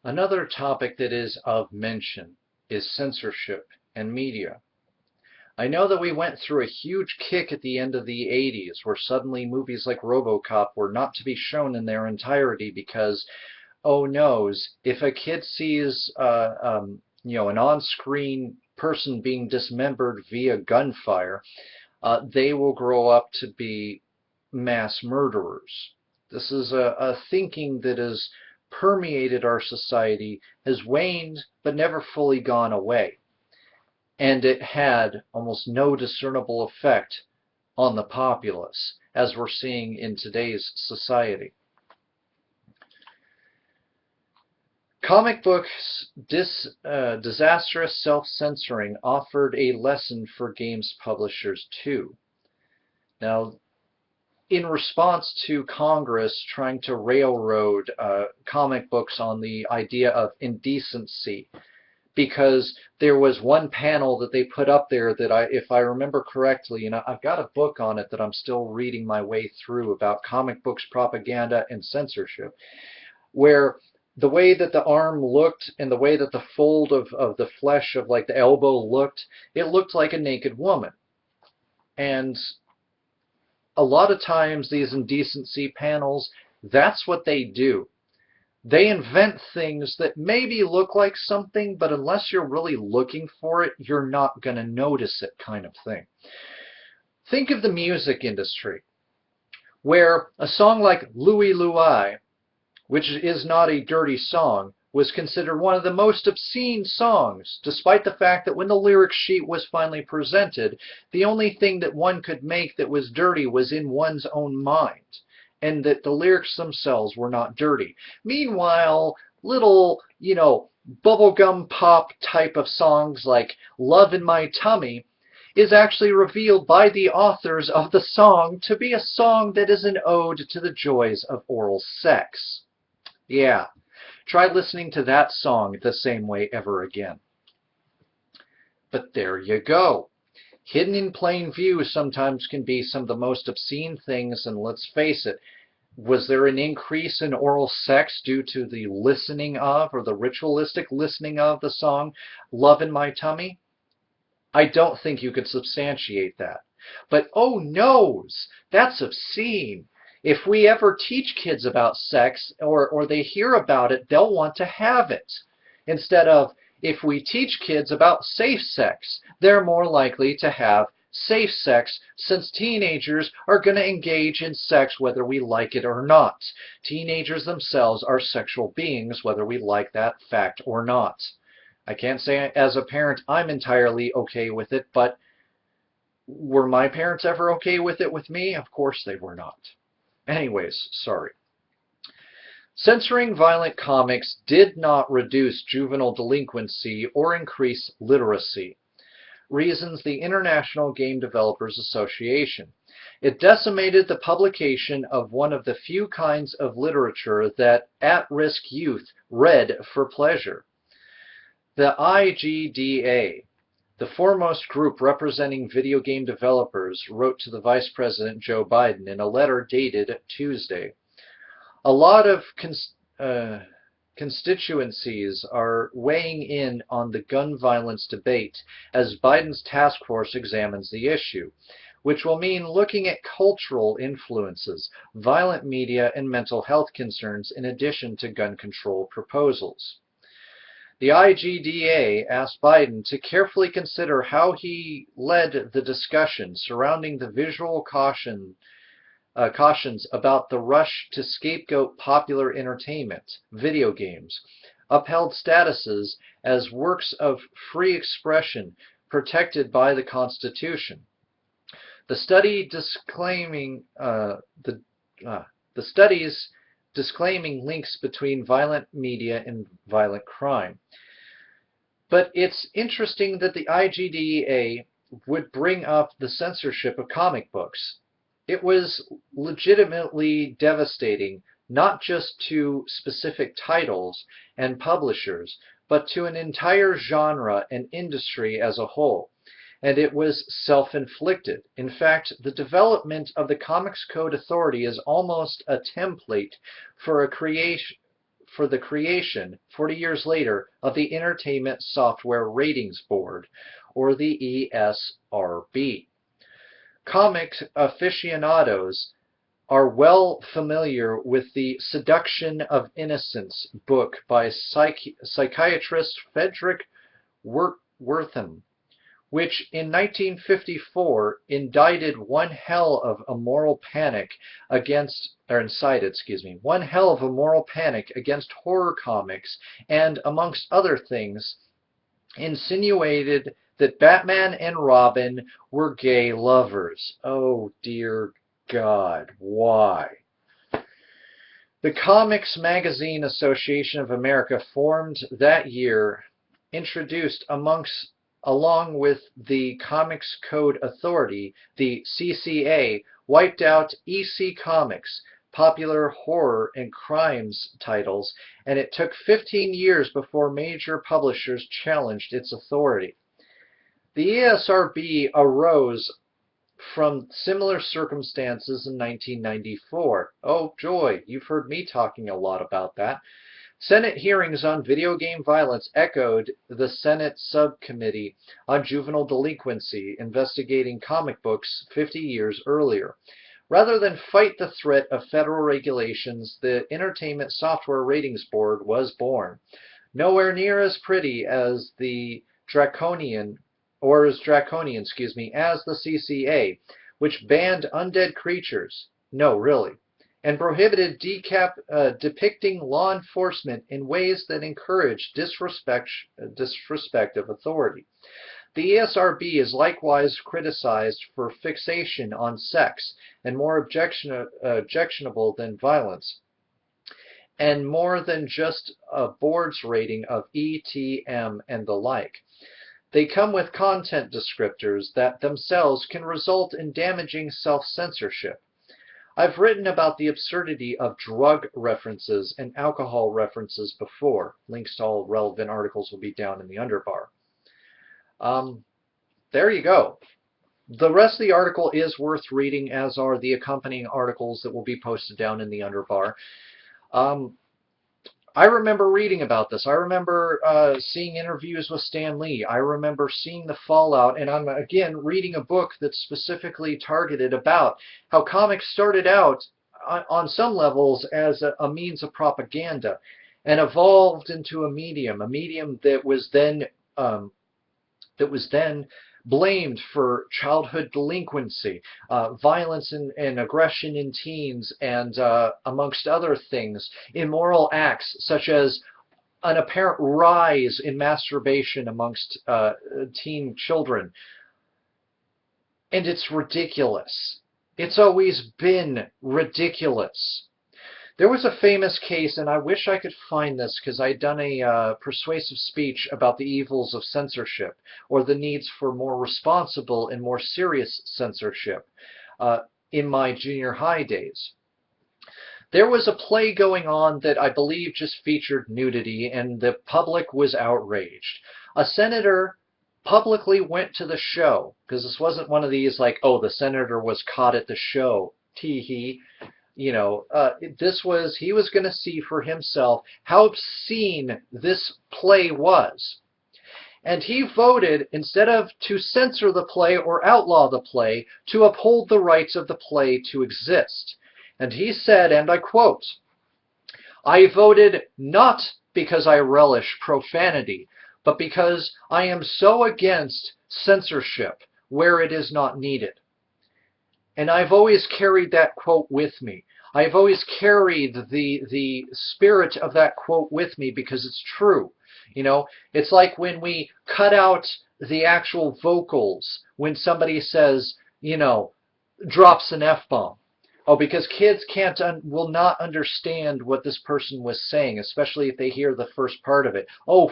Another topic that is of mention is censorship and media. I know that we went through a huge kick at the end of the 80s where suddenly movies like RoboCop were not to be shown in their entirety because, oh noes, if a kid sees an on-screen person being dismembered via gunfire, they will grow up to be mass murderers. This is a thinking that has permeated our society, has waned but never fully gone away. And it had almost no discernible effect on the populace, as we're seeing in today's society. Comic books' disastrous self-censoring offered a lesson for games publishers too. Now, in response to Congress trying to railroad comic books on the idea of indecency, because there was one panel that they put up there that if I remember correctly, and I've got a book on it that I'm still reading my way through about comic books propaganda and censorship, where the way that the arm looked and the way that the fold of the flesh of like the elbow looked, it looked like a naked woman. And a lot of times these indecency panels, that's what they do. They invent things that maybe look like something, but unless you're really looking for it, you're not going to notice it, kind of thing. Think of the music industry, where a song like Louie Louie, which is not a dirty song, was considered one of the most obscene songs, despite the fact that when the lyric sheet was finally presented, the only thing that one could make that was dirty was in one's own mind, and that the lyrics themselves were not dirty. Meanwhile, little, bubblegum pop type of songs like Love in My Tummy is actually revealed by the authors of the song to be a song that is an ode to the joys of oral sex. Yeah, try listening to that song the same way ever again. But there you go. Hidden in plain view sometimes can be some of the most obscene things, and let's face it, was there an increase in oral sex due to the listening of, or the ritualistic listening of the song Love in My Tummy? I don't think you could substantiate that. But oh noes, that's obscene. If we ever teach kids about sex, or they hear about it, they'll want to have it. Instead of, if we teach kids about safe sex, they're more likely to have safe sex, since teenagers are going to engage in sex whether we like it or not. Teenagers themselves are sexual beings, whether we like that fact or not. I can't say as a parent I'm entirely okay with it, but were my parents ever okay with it with me? Of course they were not. Anyways, sorry. Censoring violent comics did not reduce juvenile delinquency or increase literacy, reasons the International Game Developers Association. It decimated the publication of one of the few kinds of literature that at-risk youth read for pleasure. The IGDA, the foremost group representing video game developers, wrote to the Vice President Joe Biden in a letter dated Tuesday. A lot of constituencies are weighing in on the gun violence debate as Biden's task force examines the issue, which will mean looking at cultural influences, violent media, and mental health concerns in addition to gun control proposals. The IGDA asked Biden to carefully consider how he led the discussion surrounding the visual cautions about the rush to scapegoat popular entertainment, video games, upheld statuses as works of free expression protected by the Constitution. The studies disclaiming links between violent media and violent crime. But it's interesting that the IGDA would bring up the censorship of comic books. It was legitimately devastating, not just to specific titles and publishers, but to an entire genre and industry as a whole. And it was self-inflicted. In fact, the development of the Comics Code Authority is almost a template for for the creation, 40 years later, of the Entertainment Software Ratings Board, or the ESRB. Comic aficionados are well familiar with the Seduction of Innocence book by psychiatrist Frederick Wertham, which in 1954 indicted one hell of a moral panic against, or incited, one hell of a moral panic against horror comics, and, amongst other things, insinuated that Batman and Robin were gay lovers. Oh dear God, why? The Comics Magazine Association of America, formed that year, introduced along with the Comics Code Authority, the CCA, wiped out EC Comics, popular horror and crimes titles, and it took 15 years before major publishers challenged its authority. The ESRB arose from similar circumstances in 1994. Oh joy, you've heard me talking a lot about that. Senate hearings on video game violence echoed the Senate Subcommittee on Juvenile Delinquency investigating comic books 50 years earlier. Rather than fight the threat of federal regulations, the Entertainment Software Ratings Board was born. Nowhere near as pretty as the draconian, as the CCA, which banned undead creatures. No, really. And prohibited depicting law enforcement in ways that encourage disrespect of authority. The ESRB is likewise criticized for fixation on sex, and more objectionable than violence, and more than just a board's rating of ETM and the like. They come with content descriptors that themselves can result in damaging self-censorship. I've written about the absurdity of drug references and alcohol references before. Links to all relevant articles will be down in the underbar. There you go. The rest of the article is worth reading, as are the accompanying articles that will be posted down in the underbar. I remember reading about this. I remember seeing interviews with Stan Lee. I remember seeing the fallout, and I'm again reading a book that's specifically targeted about how comics started out on some levels as a means of propaganda and evolved into a medium that was then blamed for childhood delinquency, violence and aggression in teens, and amongst other things, immoral acts such as an apparent rise in masturbation amongst teen children. And it's ridiculous. It's always been ridiculous. There was a famous case, and I wish I could find this because I'd done a persuasive speech about the evils of censorship, or the needs for more responsible and more serious censorship in my junior high days. There was a play going on that I believe just featured nudity, and the public was outraged. A senator publicly went to the show, because this wasn't one of these like, oh, the senator was caught at the show, tee-hee. You know, he was going to see for himself how obscene this play was. And he voted, instead of to censor the play or outlaw the play, to uphold the rights of the play to exist. And he said, and I quote, "I voted not because I relish profanity, but because I am so against censorship where it is not needed." And I've always carried that quote with me. I've always carried the spirit of that quote with me because it's true. You know, it's like when we cut out the actual vocals when somebody says, you know, drops an F-bomb. Oh, because kids will not understand what this person was saying, especially if they hear the first part of it. Oh,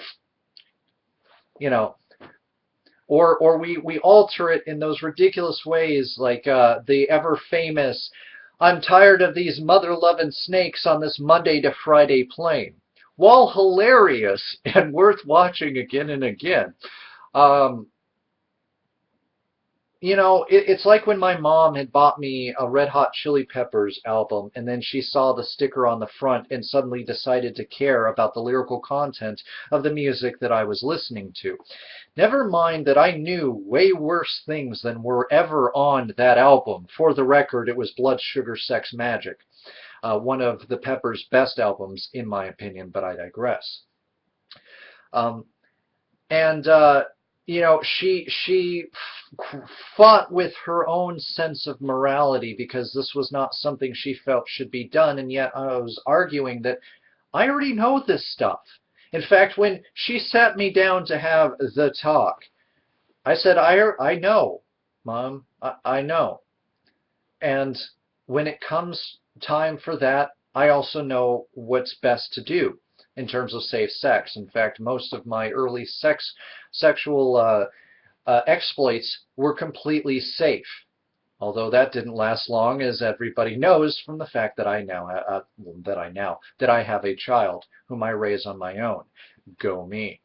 you know. Or we alter it in those ridiculous ways, like the ever-famous, "I'm tired of these mother-loving snakes on this Monday to Friday plane." While hilarious and worth watching again and again, You know, it's like when my mom had bought me a Red Hot Chili Peppers album, and then she saw the sticker on the front and suddenly decided to care about the lyrical content of the music that I was listening to. Never mind that I knew way worse things than were ever on that album. For the record, it was Blood Sugar Sex Magic, one of the Peppers' best albums, in my opinion, but I digress. Um, and you know, she fought with her own sense of morality because this was not something she felt should be done, and yet I was arguing that I already know this stuff. In fact, when she sat me down to have the talk, I said, I know, Mom, I know. And when it comes time for that, I also know what's best to do in terms of safe sex. In fact, most of my early sexual exploits were completely safe. Although that didn't last long, as everybody knows from the fact that I have a child whom I raise on my own. Go me.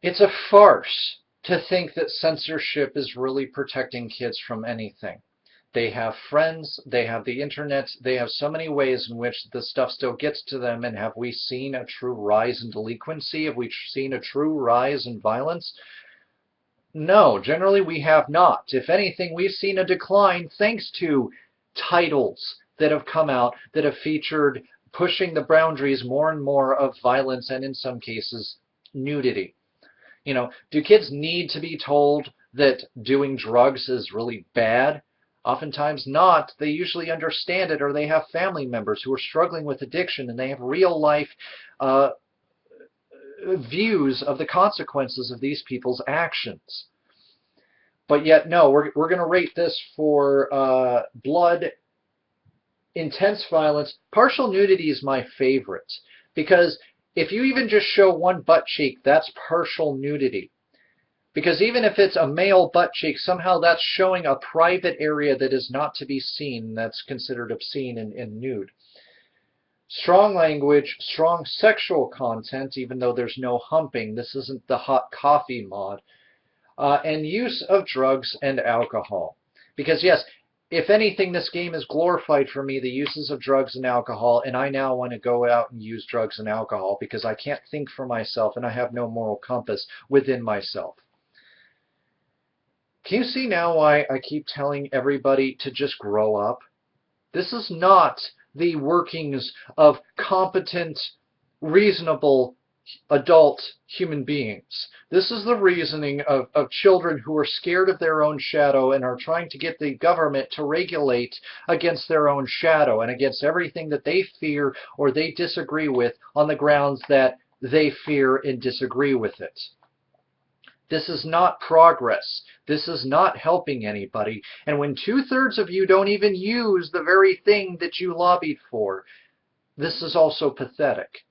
It's a farce to think that censorship is really protecting kids from anything. They have friends, they have the internet, they have so many ways in which this stuff still gets to them, and have we seen a true rise in delinquency? Have we seen a true rise in violence? No, generally we have not. If anything, we've seen a decline thanks to titles that have come out that have featured pushing the boundaries more and more of violence and, in some cases, nudity. You know, do kids need to be told that doing drugs is really bad? Oftentimes not. They usually understand it, or they have family members who are struggling with addiction, and they have real life uh, views of the consequences of these people's actions. But yet, no, we're going to rate this for blood, intense violence. Partial nudity is my favorite, because if you even just show one butt cheek, that's partial nudity. Because even if it's a male butt cheek, somehow that's showing a private area that is not to be seen. That's considered obscene and nude. Strong language, strong sexual content, even though there's no humping. This isn't the hot coffee mod. And use of drugs and alcohol. Because yes, if anything, this game has glorified for me the uses of drugs and alcohol, and I now want to go out and use drugs and alcohol because I can't think for myself and I have no moral compass within myself. Can you see now why I keep telling everybody to just grow up? This is not the workings of competent, reasonable, adult human beings. This is the reasoning of children who are scared of their own shadow and are trying to get the government to regulate against their own shadow and against everything that they fear or they disagree with on the grounds that they fear and disagree with it. This is not progress. This is not helping anybody. And when 2/3 of you don't even use the very thing that you lobbied for, this is also pathetic.